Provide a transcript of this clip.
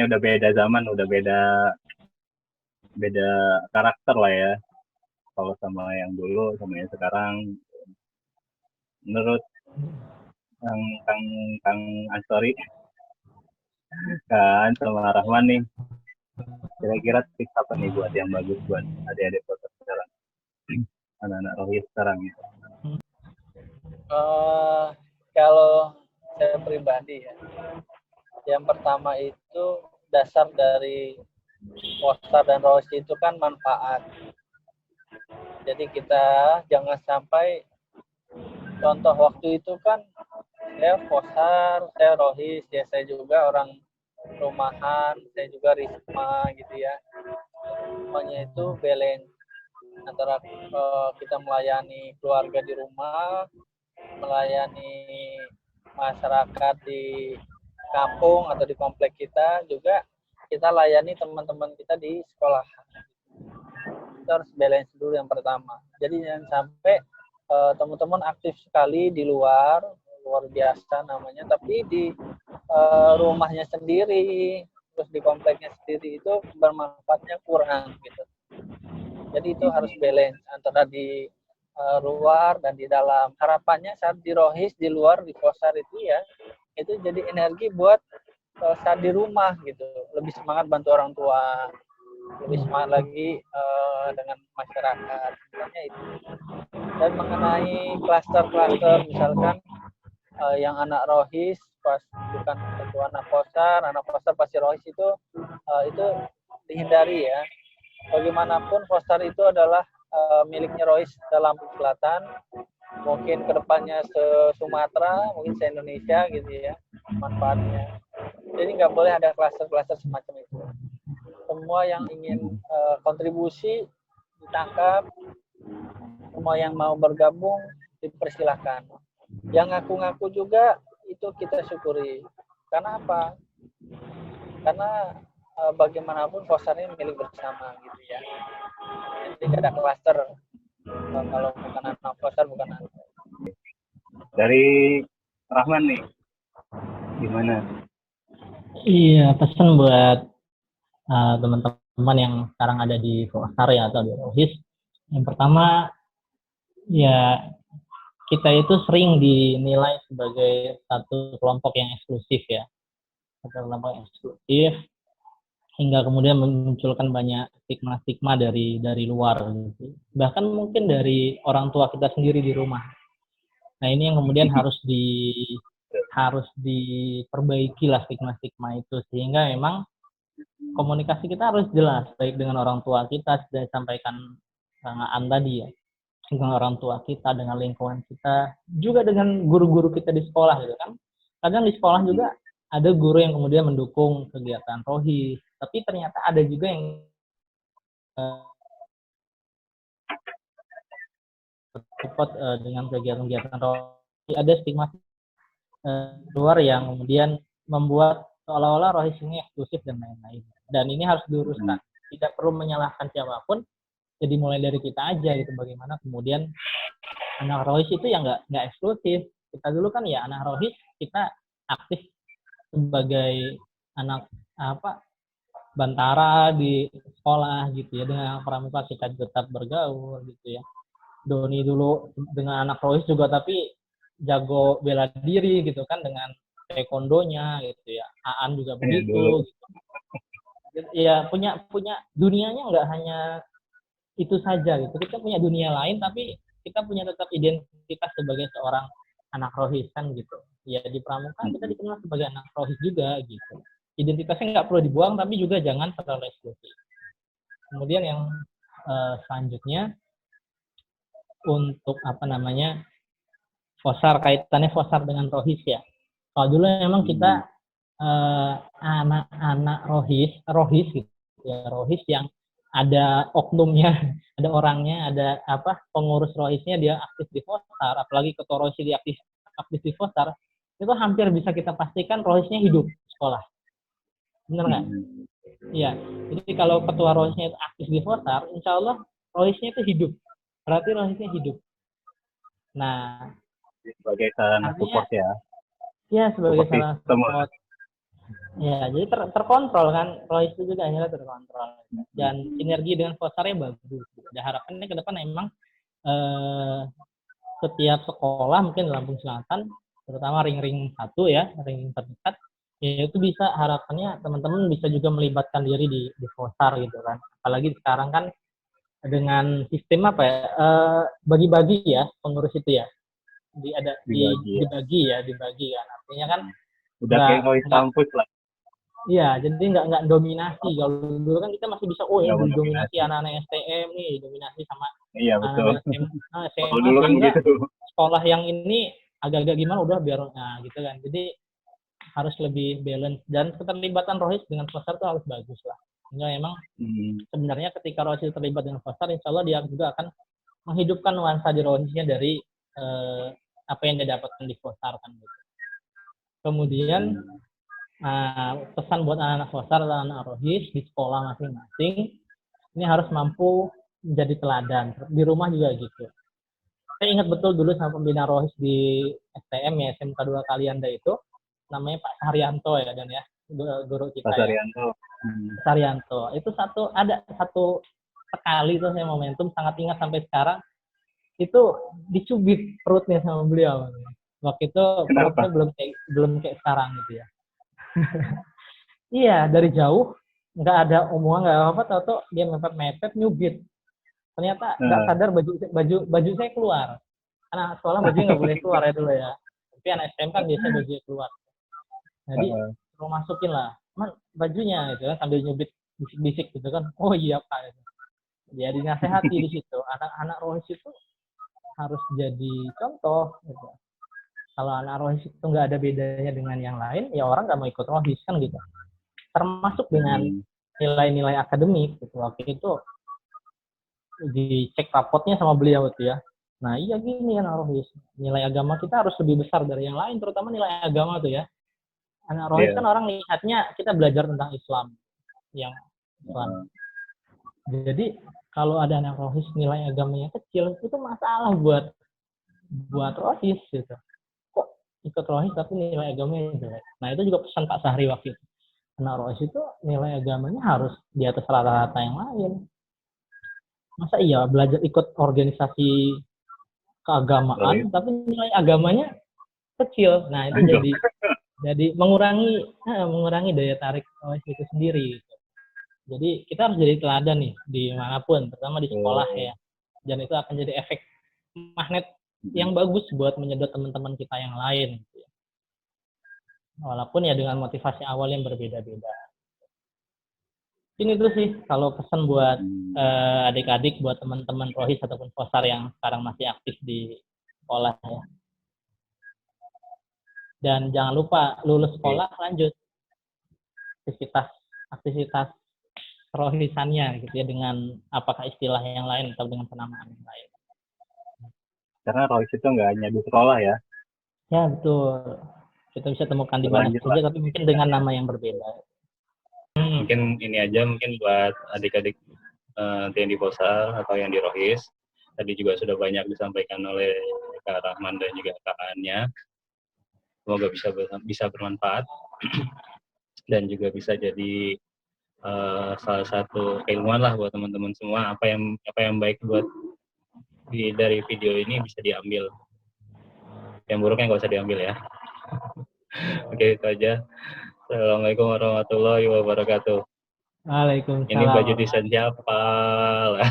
udah beda zaman, udah beda karakter lah ya. Kalau sama yang dulu sama yang sekarang, menurut Kang Ansori kan sama Rahman nih, kira-kira tips apa nih buat yang bagus buat adik-adik Potter sekarang, anak-anak rohis sekarang gitu? Kalau saya pribadi ya, yang pertama itu dasar dari poster dan rohis itu kan manfaat. Jadi kita jangan sampai, contoh waktu itu kan saya posar, saya rohis, ya saya juga orang rumahan, saya juga risma gitu ya. Semuanya itu balance antara kita melayani keluarga di rumah, melayani masyarakat di kampung atau di komplek kita, juga kita layani teman-teman kita di sekolah. Kita harus balance dulu yang pertama. Jadi jangan sampai teman-teman aktif sekali di luar biasa namanya, tapi di rumahnya sendiri, terus di kompleknya sendiri itu bermanfaatnya kurang gitu. Jadi itu harus balance antara di luar dan di dalam. Harapannya saat di rohis, di luar, di posar itu ya, itu jadi energi buat saat di rumah gitu. Lebih semangat bantu orang tua, lebih semangat lagi dengan masyarakat. Sebenarnya itu. Dan mengenai klaster-klaster, misalkan yang anak rohis pas bukan tentu anak posar pasti rohis itu dihindari ya. Bagaimanapun posar itu adalah miliknya rohis dalam Selatan, mungkin kedepannya se-Sumatera, mungkin se-Indonesia gitu ya manfaatnya. Jadi nggak boleh ada klaster-klaster semacam itu. Semua yang ingin kontribusi ditangkap, semua yang mau bergabung dipersilahkan. Yang ngaku-ngaku juga itu kita syukuri. Karena apa? Karena bagaimanapun posar ini milik bersama gitu ya. Jadi tidak ada klaster. Kalau bukan anak posar, bukan anak. Dari Rahman nih, gimana? Iya, pesan buat teman-teman yang sekarang ada di posar ya atau di rohis. Yang pertama, ya kita itu sering dinilai sebagai satu kelompok yang eksklusif ya. Satu kelompok yang eksklusif, hingga kemudian memunculkan banyak stigma-stigma dari luar gitu. Bahkan mungkin dari orang tua kita sendiri di rumah. Nah, ini yang kemudian harus diperbaiki lah stigma-stigma itu, sehingga memang komunikasi kita harus jelas, baik dengan orang tua kita, sudah disampaikan Kang Aan tadi ya, dengan orang tua kita, dengan lingkungan kita, juga dengan guru-guru kita di sekolah gitu kan. Kadang di sekolah juga ada guru yang kemudian mendukung kegiatan rohis, tapi ternyata ada juga yang support dengan kegiatan-kegiatan rohis. Ada stigma luar yang kemudian membuat seolah-olah rohis ini eksklusif dan lain-lain. Dan ini harus diuruskan. Tidak perlu menyalahkan siapapun. Jadi mulai dari kita aja gitu, bagaimana kemudian anak rohis itu yang nggak eksklusif. Kita dulu kan ya anak rohis kita aktif sebagai anak bantara di sekolah gitu ya, dengan pramuka kita tetap bergaul gitu ya. Doni dulu dengan anak rohis juga tapi jago bela diri gitu kan dengan taekwondonya gitu ya. Aan juga begitu gitu. Ya punya dunianya nggak hanya itu saja gitu. Kita punya dunia lain tapi kita punya tetap identitas sebagai seorang anak rohis kan gitu. Ya di pramuka kita dikenal sebagai anak rohis juga gitu. Identitasnya nggak perlu dibuang tapi juga jangan terlalu eksklusif. Kemudian yang selanjutnya untuk kaitannya posar dengan rohis ya. Kalau dulu memang kita anak-anak rohis gitu ya, rohis yang ada oknumnya, ada orangnya, ada pengurus rohisnya dia aktif di posar, apalagi ketua rohis dia aktif di posar, itu hampir bisa kita pastikan rohisnya hidup sekolah. Benar nggak? Iya. Jadi kalau ketua rohisnya itu aktif di posar, insya Allah rohisnya itu hidup. Berarti rohisnya hidup. Nah, sebagai sarana support ya. Ya, sebagai sarana support. Ya, jadi terkontrol kan, Royce itu juga akhirnya terkontrol. Dan sinergi dengan Fosarnya bagus. Dan harapannya ke depan emang setiap sekolah mungkin di Lampung Selatan, terutama ring-ring 1 ya, ring terdekat, ya itu bisa harapannya teman-teman bisa juga melibatkan diri di Fosar gitu kan. Apalagi sekarang kan dengan sistem apa ya, bagi-bagi ya pengurus itu ya. Dibagi kan. Artinya kan Udah kayak Royce nggak kampus lah. iya, jadi nggak dominasi. Kalau dulu kan kita masih bisa, ya Nggak dominasi mendominasi. anak-anak STM nih, dominasi sama Iya betul. anak-anak Kalau SMA, dulu kan sehingga gitu. sekolah yang ini agak-agak gimana udah biar, nah gitu kan. Jadi harus lebih balance, dan keterlibatan Rohis dengan Fosar itu harus bagus lah. Sehingga emang sebenarnya ketika Rohis terlibat dengan Fosar, insya Allah dia juga akan menghidupkan nuansa di Rohisnya dari apa yang dia dapatkan di Fosar kan gitu. Kemudian pesan buat anak-anak Fosar dan anak Rohis di sekolah masing-masing, ini harus mampu menjadi teladan. Di rumah juga gitu. Saya ingat betul dulu sama pembina Rohis di STM ya, SMK 2 Kalianda itu, namanya Pak Saryanto ya, dan ya, guru kita Pak Saryanto. Saryanto. Itu ada satu sekali tuh saya momentum, sangat ingat sampai sekarang, itu dicubit perutnya sama beliau. Waktu itu perutnya belum kayak sekarang gitu ya. Iya, dari jauh nggak ada omongan, nggak apa-apa, tahu dia mepet nyubit. Ternyata nggak sadar baju saya keluar. Karena sekolah bajunya nggak boleh keluar ya dulu ya. Tapi anak STM kan biasanya bajunya keluar. Jadi mau masukin lah, man bajunya gitu kan, sambil nyubit bisik-bisik gitu kan. Oh iya Pak. Gitu. Jadi nasihati di situ. Anak-anak Rohis itu harus jadi contoh. Gitu. Kalau anak Rohis itu nggak ada bedanya dengan yang lain, ya orang nggak mau ikut Rohis kan gitu. Termasuk dengan nilai-nilai akademik gitu. Waktu itu dicek rapotnya sama beliau itu ya. Nah iya gini anak Rohis, nilai agama kita harus lebih besar dari yang lain, terutama nilai agama tuh ya. Anak Rohis kan orang lihatnya kita belajar tentang Islam, yang Islam. Jadi kalau ada anak Rohis nilai agamanya kecil, itu masalah buat Rohis gitu. Kok ikut Rohis tapi nilai agamanya jelek. Nah itu juga pesan Pak Sahri waktu itu. Anak Rohis itu nilai agamanya harus di atas rata-rata yang lain. Masa iya belajar ikut organisasi keagamaan tapi nilai agamanya kecil. Nah itu jadi mengurangi daya tarik Rohis itu sendiri gitu. Jadi kita harus jadi teladan nih dimanapun, terutama di sekolah ya. Dan itu akan jadi efek magnet yang bagus buat menyedot teman-teman kita yang lain gitu ya. Walaupun ya dengan motivasi awal yang berbeda-beda. Ini tuh sih kalau pesan buat adik-adik, buat teman-teman Rohis ataupun Fosar yang sekarang masih aktif di sekolah ya. Dan jangan lupa lulus sekolah lanjut aktivitas Rohisannya gitu ya, dengan apakah istilah yang lain atau dengan penamaan yang lain. Karena Rohis itu nggak hanya di sekolah ya. Ya betul. Kita bisa temukan di mana saja, tapi mungkin dengan nama yang berbeda. Mungkin ini aja mungkin buat adik-adik yang di Fosar atau yang di Rohis. Tadi juga sudah banyak disampaikan oleh Kak Rahman dan juga Kak Anya. Semoga bisa bermanfaat dan juga bisa jadi salah satu keilmuan lah buat teman-teman semua. Apa yang baik buat dari video ini bisa diambil. Yang buruknya nggak usah diambil ya. Oke, itu aja. Assalamualaikum warahmatullahi wabarakatuh. Waalaikumsalam. Ini baju desain siapa lah?